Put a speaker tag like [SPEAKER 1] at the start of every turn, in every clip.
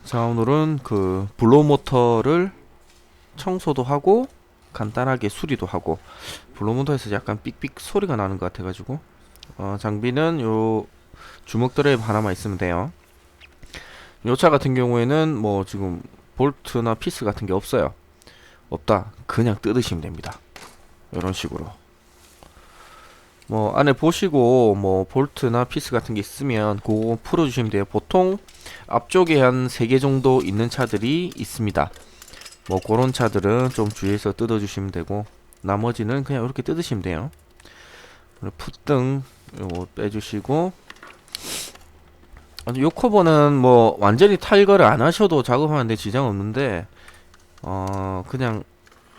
[SPEAKER 1] 자, 오늘은 그 블로우 모터를 청소도 하고 간단하게 수리도 하고, 블로우 모터에서 약간 삑삑 소리가 나는 것 같아가지고 장비는 요 주먹 드라이브 하나만 있으면 돼요. 요 차 같은 경우에는 뭐 지금 볼트나 피스 같은 게 없어요. 없다 그냥 뜯으시면 됩니다. 이런 식으로 뭐 안에 보시고 뭐 볼트나 피스 같은 게 있으면 그거 풀어주시면 돼요. 보통 앞쪽에 한 3개 정도 있는 차들이 있습니다. 뭐 그런 차들은 좀 주의해서 뜯어주시면 되고, 나머지는 그냥 이렇게 뜯으시면 돼요. 풋등 요거 빼주시고, 요 커버는 뭐 완전히 탈거를 안 하셔도 작업하는데 지장 없는데 그냥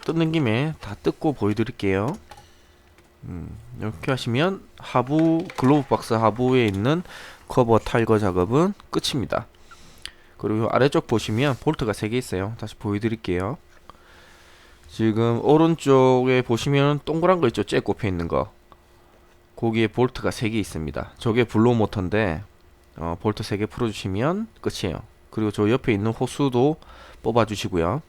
[SPEAKER 1] 뜯는 김에 다 뜯고 보여드릴게요. 이렇게 하시면 하부 글로브 박스 하부에 있는 커버 탈거 작업은 끝입니다. 그리고 아래쪽 보시면 볼트가 3개 있어요. 다시 보여드릴게요. 지금 오른쪽에 보시면 동그란 거 있죠? 잭 꼽혀 있는 거. 거기에 볼트가 3개 있습니다. 저게 블로우 모터인데 볼트 3개 풀어주시면 끝이에요. 그리고 저 옆에 있는 호수도 뽑아주시고요.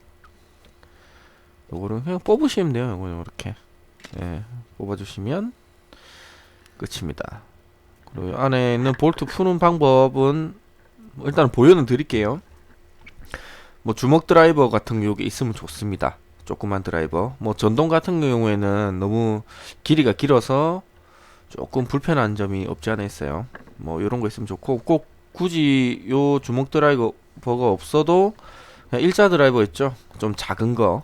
[SPEAKER 1] 요거를 그냥 뽑으시면 돼요. 요거 이렇게 뽑아주시면 끝입니다. 그리고 안에 있는 볼트 푸는 방법은 일단 보여는 드릴게요. 뭐 주먹 드라이버 같은 게 있으면 좋습니다. 조그만 드라이버. 뭐 전동 같은 경우에는 너무 길이가 길어서 조금 불편한 점이 없지 않아 있어요. 뭐 이런 거 있으면 좋고, 꼭 굳이 요 주먹 드라이버가 없어도 그냥 일자 드라이버 있죠? 좀 작은 거,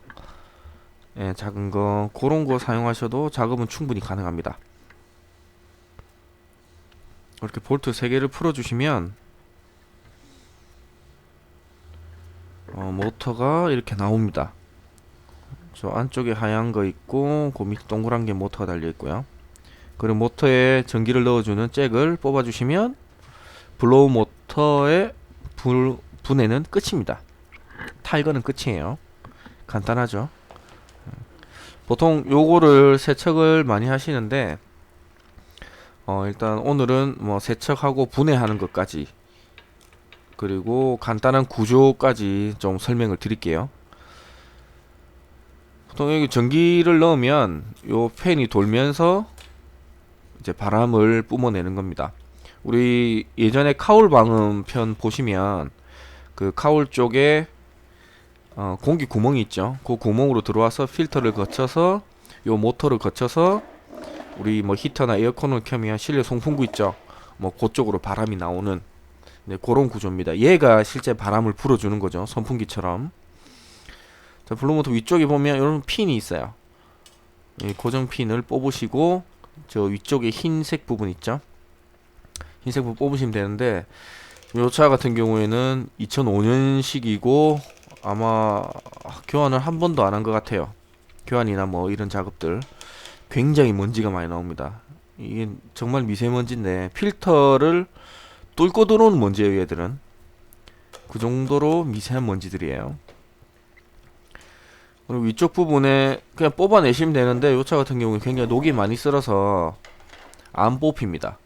[SPEAKER 1] 작은 거 그런 거 사용하셔도 작업은 충분히 가능합니다. 이렇게 볼트 3개를 풀어주시면 모터가 이렇게 나옵니다. 저 안쪽에 하얀 거 있고 그 밑에 동그란 게 모터가 달려 있고요. 그리고 모터에 전기를 넣어주는 잭을 뽑아주시면 블로우 모터의 분해는 끝입니다. 탈거는 끝이에요. 간단하죠. 보통 요거를 세척을 많이 하시는데 일단 오늘은 뭐 세척하고 분해하는 것까지, 그리고 간단한 구조까지 좀 설명을 드릴게요. 보통 여기 전기를 넣으면 요 팬이 돌면서 이제 바람을 뿜어내는 겁니다. 우리 예전에 카울 방음 편 보시면 그 카울 쪽에 공기 구멍이 있죠. 그 구멍으로 들어와서 필터를 거쳐서 요 모터를 거쳐서 우리 뭐 히터나 에어컨을 켜면 실내 송풍구 있죠. 뭐 그쪽으로 바람이 나오는 그런 구조입니다. 얘가 실제 바람을 불어주는 거죠. 선풍기처럼. 자, 블로우 모터 위쪽에 보면 이런 핀이 있어요. 이 고정 핀을 뽑으시고 저 위쪽에 흰색 부분 있죠. 흰색 부분 뽑으시면 되는데, 이 차 같은 경우에는 2005년식이고 아마 교환을 한 번도 안 한 것 같아요. 교환이나 뭐 이런 작업들 굉장히 먼지가 많이 나옵니다. 이게 정말 미세먼지인데 필터를 뚫고 들어오는 먼지예요. 얘들은 그 정도로 미세한 먼지들이에요. 그리고 위쪽 부분에 그냥 뽑아내시면 되는데, 이 차 같은 경우는 굉장히 녹이 많이 쓸어서 안 뽑힙니다.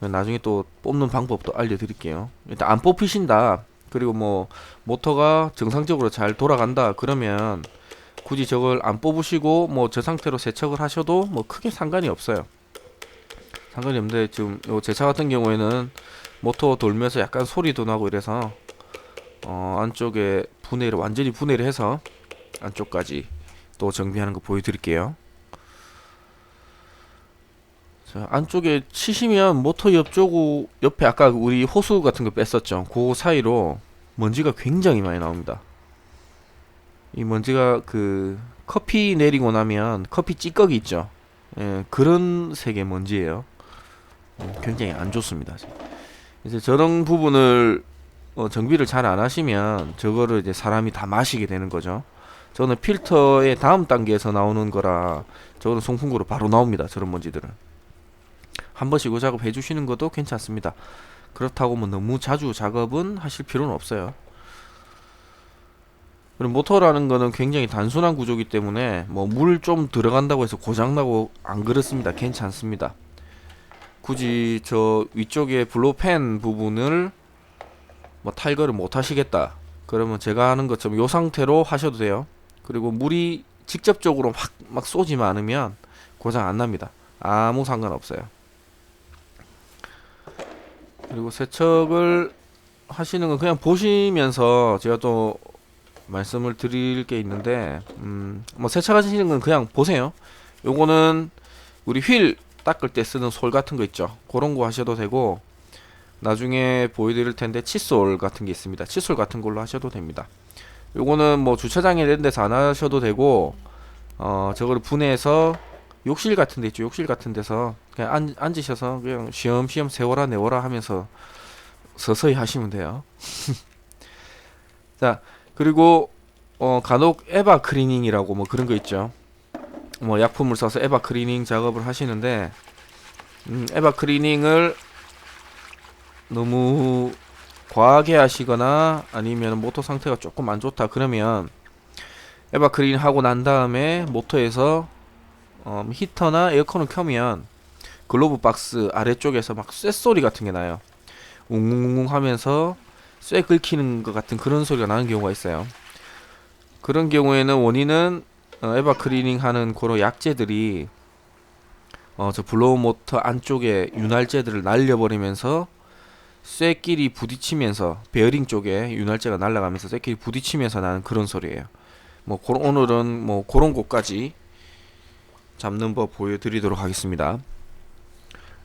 [SPEAKER 1] 나중에 또 뽑는 방법도 알려드릴게요. 일단 안 뽑히신다, 그리고 뭐 모터가 정상적으로 잘 돌아간다 그러면 굳이 저걸 안 뽑으시고 뭐 저 상태로 세척을 하셔도 뭐 크게 상관이 없어요. 상관이 없는데, 지금 요 제 차 같은 경우에는 모터 돌면서 약간 소리도 나고 이래서 안쪽에 분해를 완전히 분해를 해서 안쪽까지 또 정비하는 거 보여드릴게요. 자, 안쪽에 치시면 모터 옆에 아까 우리 호수 같은 거 뺐었죠. 그 사이로 먼지가 굉장히 많이 나옵니다. 이 먼지가 그 커피 내리고 나면 커피 찌꺼기 있죠. 그런 색의 먼지예요. 굉장히 안 좋습니다. 이제 저런 부분을 정비를 잘 안 하시면 저거를 이제 사람이 다 마시게 되는 거죠. 저는 필터의 다음 단계에서 나오는 거라 저거는 송풍구로 바로 나옵니다. 저런 먼지들은 한 번씩 이 작업 해주시는 것도 괜찮습니다. 그렇다고 뭐 너무 자주 작업은 하실 필요는 없어요. 그리고 모터라는 거는 굉장히 단순한 구조이기 때문에 뭐 물 좀 들어간다고 해서 고장나고 안 그렇습니다. 괜찮습니다. 굳이 저 위쪽에 블로우 팬 부분을 뭐 탈거를 못 하시겠다 그러면 제가 하는 것처럼 요 상태로 하셔도 돼요. 그리고 물이 직접적으로 막 쏘지만 않으면 고장 안 납니다. 아무 상관없어요. 그리고 세척을 하시는 건 그냥 보시면서 제가 또 말씀을 드릴 게 있는데, 뭐 세척하시는 건 그냥 보세요. 요거는 우리 휠 닦을 때 쓰는 솔 같은 거 있죠. 그런 거 하셔도 되고, 나중에 보여드릴 텐데 칫솔 같은 게 있습니다. 칫솔 같은 걸로 하셔도 됩니다. 요거는 뭐 주차장에 이런 데서 안 하셔도 되고, 저거를 분해해서 욕실 같은 데 있죠. 욕실 같은 데서 그냥 앉으셔서 그냥 쉬엄쉬엄 세워라 내워라 하면서 서서히 하시면 돼요. 자, 그리고 간혹 에바 클리닝이라고 뭐 그런 거 있죠. 뭐 약품을 써서 에바 클리닝 작업을 하시는데, 에바 클리닝을 너무 과하게 하시거나 아니면 모터 상태가 조금 안 좋다 그러면 에바 클리닝 하고 난 다음에 모터에서 히터나 에어컨을 켜면 글로브 박스 아래쪽에서 막 쇳소리 같은 게 나요. 웅웅웅 하면서 쇠 긁히는 것 같은 그런 소리가 나는 경우가 있어요. 그런 경우에는 원인은 에바 클리닝 하는 그런 약재들이 저 블로우 모터 안쪽에 윤활제들을 날려버리면서 쇠끼리 부딪히면서 베어링 쪽에 윤활제가 날아가면서 쇠끼리 부딪히면서 나는 그런 소리예요. 뭐 오늘은 뭐 그런 곳까지 잡는 법 보여드리도록 하겠습니다.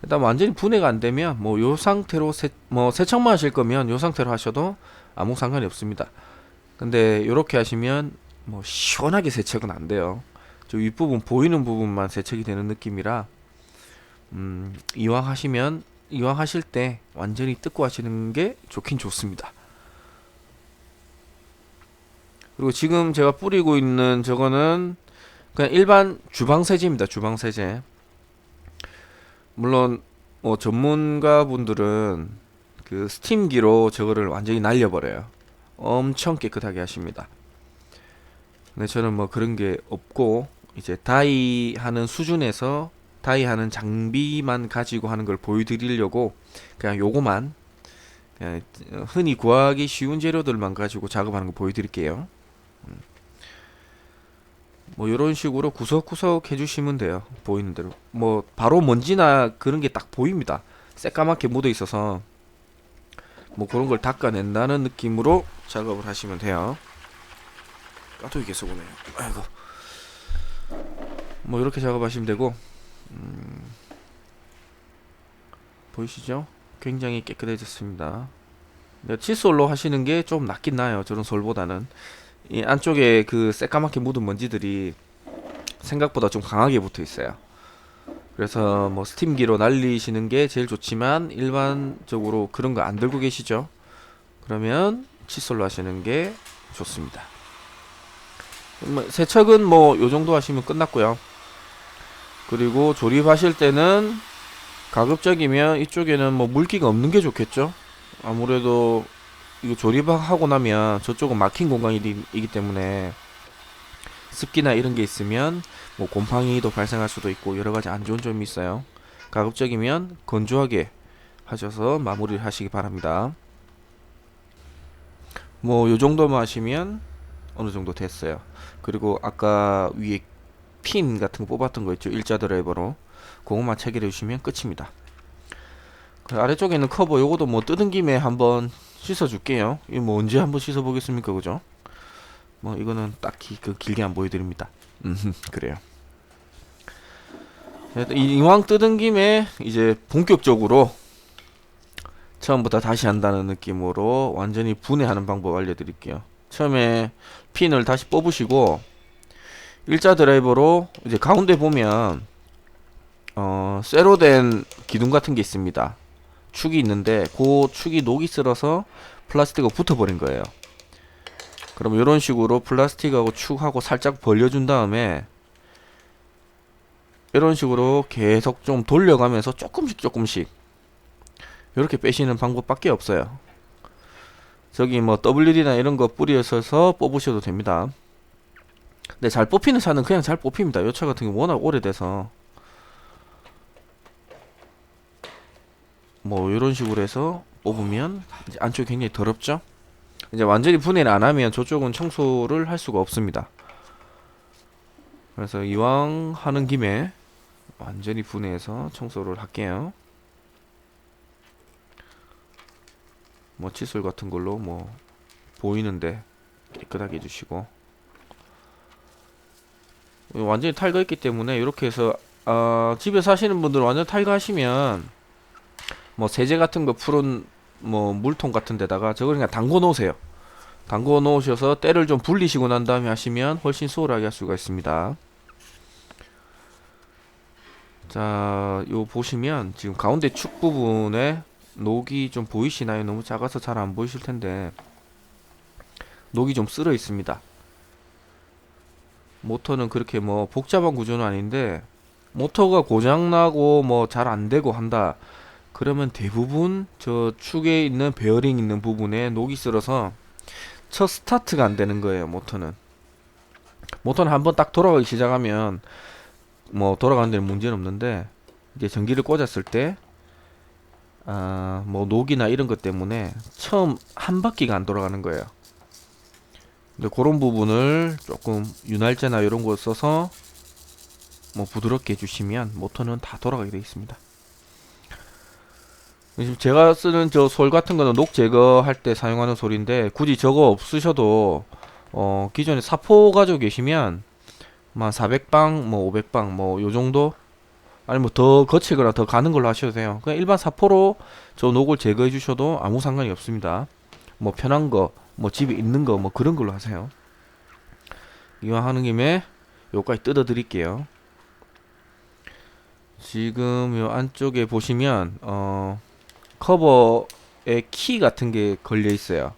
[SPEAKER 1] 일단 완전히 분해가 안 되면 뭐 요 상태로 세척만 하실 거면 요 상태로 하셔도 아무 상관이 없습니다. 근데 요렇게 하시면 뭐 시원하게 세척은 안 돼요. 저 윗부분 보이는 부분만 세척이 되는 느낌이라 이왕 하실 때 완전히 뜯고 하시는 게 좋긴 좋습니다. 그리고 지금 제가 뿌리고 있는 저거는 그냥 일반 주방세제입니다. 주방세제. 물론 뭐 전문가 분들은 그 스팀기로 저거를 완전히 날려버려요. 엄청 깨끗하게 하십니다. 근데 저는 뭐 그런 게 없고 이제 다이 하는 수준에서 다이 하는 장비만 가지고 하는 걸 보여드리려고 그냥 요거만 그냥 흔히 구하기 쉬운 재료들만 가지고 작업하는 거 보여드릴게요. 뭐 요런 식으로 구석구석 해주시면 돼요. 보이는 대로 뭐 바로 먼지나 그런 게 딱 보입니다. 새까맣게 묻어 있어서 뭐 그런 걸 닦아낸다는 느낌으로 작업을 하시면 돼요. 까도 이게 쏘고네요. 아이고. 뭐 이렇게 작업하시면 되고, 보이시죠? 굉장히 깨끗해졌습니다. 칫솔로 하시는 게 좀 낫긴 나요. 저런 솔보다는. 이 안쪽에 그 새까맣게 묻은 먼지들이 생각보다 좀 강하게 붙어 있어요. 그래서 뭐 스팀기로 날리시는 게 제일 좋지만 일반적으로 그런 거 안 들고 계시죠? 그러면 칫솔로 하시는 게 좋습니다. 세척은 뭐 요 정도 하시면 끝났고요. 그리고 조립하실 때는 가급적이면 이쪽에는 뭐 물기가 없는 게 좋겠죠. 아무래도 이거 조립하고 나면 저쪽은 막힌 공간이기 때문에 습기나 이런 게 있으면 뭐 곰팡이도 발생할 수도 있고 여러 가지 안 좋은 점이 있어요. 가급적이면 건조하게 하셔서 마무리를 하시기 바랍니다. 뭐 요 정도만 하시면 어느 정도 됐어요. 그리고 아까 위에 핀 같은 거 뽑았던 거 있죠. 일자 드라이버로 그것만 체결해 주시면 끝입니다. 그 아래쪽에 있는 커버 요거도 뭐 뜯은 김에 한번 씻어 줄게요. 이거 뭐 언제 한번 씻어 보겠습니까, 그죠? 뭐 이거는 딱히 그 길게 안 보여드립니다. 그래요. 이왕 뜯은 김에 이제 본격적으로 처음부터 다시 한다는 느낌으로 완전히 분해하는 방법 알려드릴게요. 처음에 핀을 다시 뽑으시고 일자 드라이버로 이제 가운데 보면 쇠로 된 기둥 같은 게 있습니다. 축이 있는데 그 축이 녹이 슬어서 플라스틱하고 붙어버린 거예요. 그럼 이런 식으로 플라스틱하고 축하고 살짝 벌려준 다음에 이런 식으로 계속 좀 돌려가면서 조금씩 이렇게 빼시는 방법밖에 없어요. 저기 뭐 WD나 이런 거 뿌려서 뽑으셔도 됩니다. 근데 잘 뽑히는 차는 그냥 잘 뽑힙니다. 이 차 같은 경우 워낙 오래돼서 뭐 이런 식으로 해서 뽑으면 이제 안쪽이 굉장히 더럽죠. 이제 완전히 분해를 안 하면 저쪽은 청소를 할 수가 없습니다. 그래서 이왕 하는 김에 완전히 분해해서 청소를 할게요. 뭐 칫솔 같은 걸로 뭐 보이는데 깨끗하게 해주시고, 완전히 탈거했기 때문에 이렇게 해서 집에 사시는 분들은 완전 탈거하시면 뭐 세제 같은 거 푸른 뭐 물통 같은 데다가 저걸 그냥 담궈 놓으세요. 담궈 놓으셔서 때를 좀 불리시고 난 다음에 하시면 훨씬 수월하게 할 수가 있습니다. 자, 요 보시면 지금 가운데 축 부분에 녹이 좀 보이시나요? 너무 작아서 잘 안 보이실 텐데 녹이 좀 쓸어 있습니다. 모터는 그렇게 뭐 복잡한 구조는 아닌데, 모터가 고장나고 뭐 잘 안 되고 한다 그러면 대부분 저 축에 있는 베어링 있는 부분에 녹이 쓸어서 첫 스타트가 안 되는 거예요. 모터는 한번 딱 돌아가기 시작하면 뭐 돌아가는 데는 문제는 없는데, 이제 전기를 꽂았을 때 뭐 녹이나 이런 것 때문에 처음 한 바퀴가 안 돌아가는 거예요. 근데 그런 부분을 조금 윤활제나 이런 거 써서 뭐 부드럽게 해주시면 모터는 다 돌아가게 되어 있습니다. 지금 제가 쓰는 저 솔 같은 거는 녹 제거할 때 사용하는 솔인데, 굳이 저거 없으셔도 기존에 사포 가지고 계시면 한 400방 뭐 500방 뭐 요 정도, 아니 뭐 더 거치거나 더 가는 걸로 하셔도 돼요. 그냥 일반 사포로 저 녹을 제거해 주셔도 아무 상관이 없습니다. 뭐 편한 거, 뭐 집에 있는 거 뭐 그런 걸로 하세요. 이왕 하는 김에 요까지 뜯어 드릴게요. 지금 요 안쪽에 보시면 커버에 키 같은 게 걸려 있어요.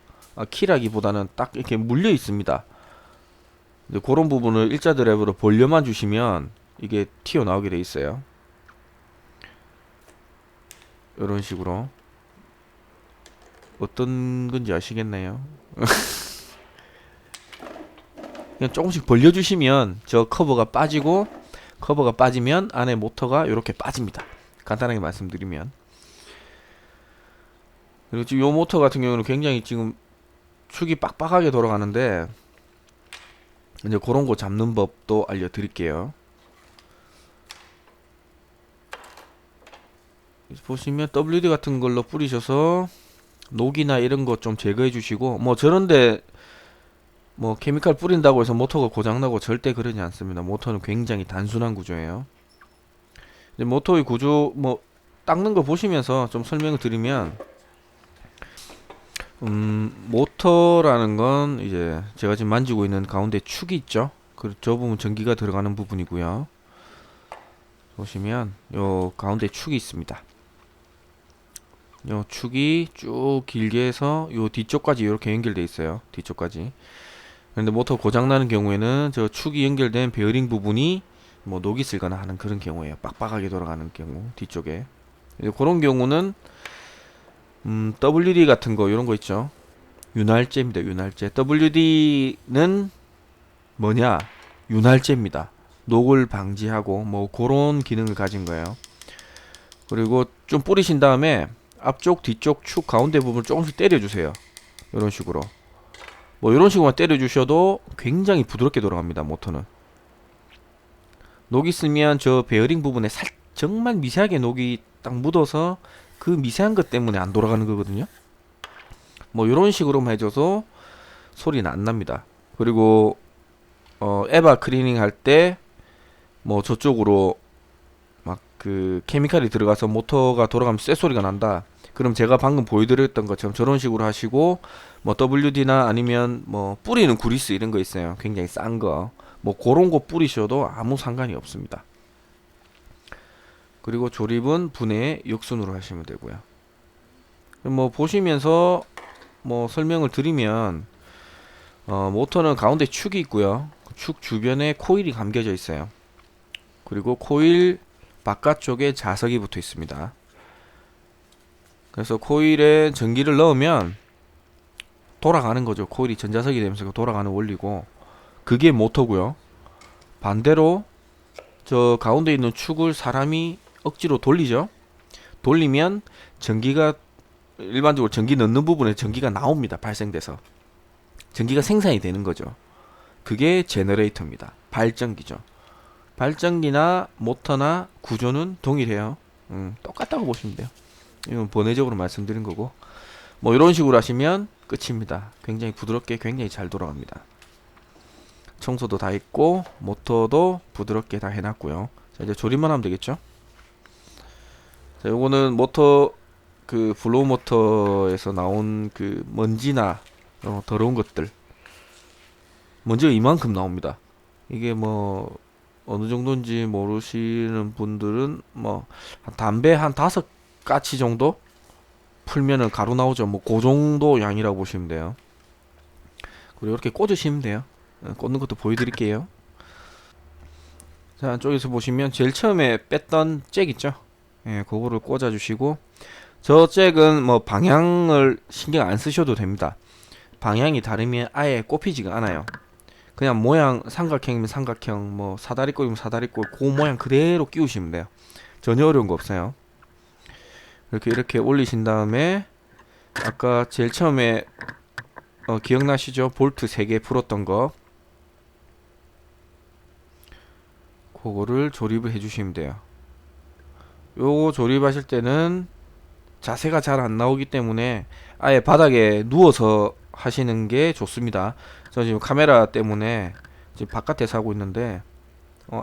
[SPEAKER 1] 키라기보다는 딱 이렇게 물려 있습니다. 그런 부분을 일자 드라이브로 벌려만 주시면 이게 튀어나오게 돼 있어요. 이런 식으로. 어떤 건지 아시겠나요? 그냥 조금씩 벌려주시면 저 커버가 빠지고, 커버가 빠지면 안에 모터가 이렇게 빠집니다. 간단하게 말씀드리면. 그리고 지금 요 모터 같은 경우는 굉장히 지금 축이 빡빡하게 돌아가는데, 이제 그런 거 잡는 법도 알려드릴게요. 보시면 WD 같은 걸로 뿌리셔서 녹이나 이런 거 좀 제거해 주시고, 뭐 저런데 뭐 케미칼 뿌린다고 해서 모터가 고장나고 절대 그러지 않습니다. 모터는 굉장히 단순한 구조예요. 이제 모터의 구조 뭐 닦는 거 보시면서 좀 설명을 드리면, 모터라는 건 이제 제가 지금 만지고 있는 가운데 축이 있죠. 저 부분 전기가 들어가는 부분이고요. 보시면 요 가운데 축이 있습니다. 요 축이 쭉 길게 해서 요 뒤쪽까지 이렇게 연결돼 있어요. 뒤쪽까지. 그런데 모터 고장 나는 경우에는 저 축이 연결된 베어링 부분이 뭐 녹이 슬거나 하는 그런 경우에요. 빡빡하게 돌아가는 경우 뒤쪽에. 그런 경우는 WD 같은 거 이런 거 있죠. 윤활제입니다. 윤활제. WD는 뭐냐? 윤활제입니다. 녹을 방지하고 뭐 그런 기능을 가진 거예요. 그리고 좀 뿌리신 다음에 앞쪽, 뒤쪽, 축 가운데 부분 조금씩 때려주세요. 이런 식으로. 뭐 이런 식으로만 때려주셔도 굉장히 부드럽게 돌아갑니다. 모터는. 녹이 있으면 저 베어링 부분에 정말 미세하게 녹이 딱 묻어서 그 미세한 것 때문에 안 돌아가는 거거든요. 뭐 이런 식으로만 해줘서 소리는 안 납니다. 그리고 에바 클리닝 할 때 뭐 저쪽으로 막 그 케미칼이 들어가서 모터가 돌아가면 쇠 소리가 난다. 그럼 제가 방금 보여드렸던 것처럼 저런 식으로 하시고, 뭐 WD나 아니면 뭐 뿌리는 구리스 이런 거 있어요. 굉장히 싼 거. 뭐 그런 거 뿌리셔도 아무 상관이 없습니다. 그리고 조립은 분해 역순으로 하시면 되고요. 뭐 보시면서 뭐 설명을 드리면, 모터는 가운데 축이 있고요. 축 주변에 코일이 감겨져 있어요. 그리고 코일 바깥쪽에 자석이 붙어 있습니다. 그래서 코일에 전기를 넣으면 돌아가는 거죠. 코일이 전자석이 되면서 돌아가는 원리고, 그게 모터고요. 반대로 저 가운데 있는 축을 사람이 억지로 돌리죠. 돌리면 전기가 일반적으로 전기 넣는 부분에 전기가 나옵니다. 발생돼서 전기가 생산이 되는 거죠. 그게 제너레이터입니다. 발전기죠. 발전기나 모터나 구조는 동일해요. 똑같다고 보시면 돼요. 이건 번외적으로 말씀드린 거고, 뭐 이런 식으로 하시면 끝입니다. 굉장히 부드럽게 굉장히 잘 돌아갑니다. 청소도 다 했고 모터도 부드럽게 다 해놨고요. 자, 이제 조립만 하면 되겠죠. 자, 요거는 모터, 그 블로우 모터에서 나온 그 먼지나 더러운 것들, 먼지가 이만큼 나옵니다. 이게 뭐 어느 정도인지 모르시는 분들은 뭐 담배 한 5가치 정도 풀면은 가루 나오죠. 뭐 그 정도 양이라고 보시면 돼요. 그리고 이렇게 꽂으시면 돼요. 꽂는 것도 보여드릴게요. 자, 안쪽에서 보시면 제일 처음에 뺐던 잭 있죠. 예, 그거를 꽂아주시고, 저 잭은 뭐 방향을 신경 안 쓰셔도 됩니다. 방향이 다르면 아예 꼽히지가 않아요. 그냥 모양 삼각형이면 삼각형, 뭐 사다리꼴이면 사다리꼴, 그 모양 그대로 끼우시면 돼요. 전혀 어려운 거 없어요. 이렇게 올리신 다음에 아까 제일 처음에 기억나시죠? 볼트 3개 풀었던 거, 그거를 조립을 해주시면 돼요. 요거 조립하실 때는 자세가 잘 안 나오기 때문에 아예 바닥에 누워서 하시는 게 좋습니다. 저 지금 카메라 때문에 지금 바깥에서 하고 있는데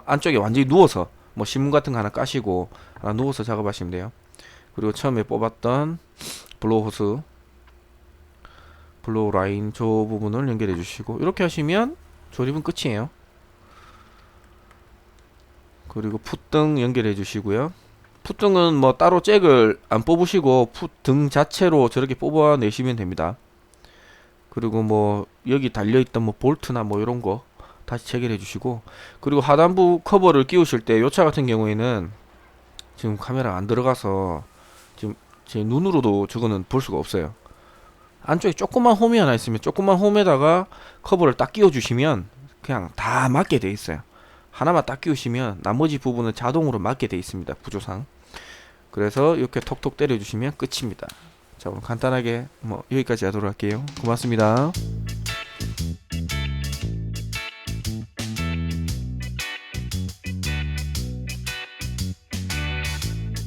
[SPEAKER 1] 안쪽에 완전히 누워서 뭐 신문 같은 거 하나 까시고 누워서 작업하시면 돼요. 그리고 처음에 뽑았던 블로우 호스, 블로우 라인 저 부분을 연결해 주시고, 이렇게 하시면 조립은 끝이에요. 그리고 풋등 연결해 주시고요. 풋등은 뭐 따로 잭을 안 뽑으시고 풋등 자체로 저렇게 뽑아 내시면 됩니다. 그리고 뭐 여기 달려있던 뭐 볼트나 뭐 이런 거 다시 체결해 주시고, 그리고 하단부 커버를 끼우실 때 요 차 같은 경우에는 지금 카메라 안 들어가서 지금 제 눈으로도 저거는 볼 수가 없어요. 안쪽에 조그만 홈이 하나 있으면 조그만 홈에다가 커버를 딱 끼워 주시면 그냥 다 맞게 돼 있어요. 하나만 딱 끼우시면 나머지 부분은 자동으로 맞게 돼 있습니다. 구조상. 그래서 이렇게 톡톡 때려 주시면 끝입니다. 자, 오늘 간단하게 뭐 여기까지 하도록 할게요. 고맙습니다.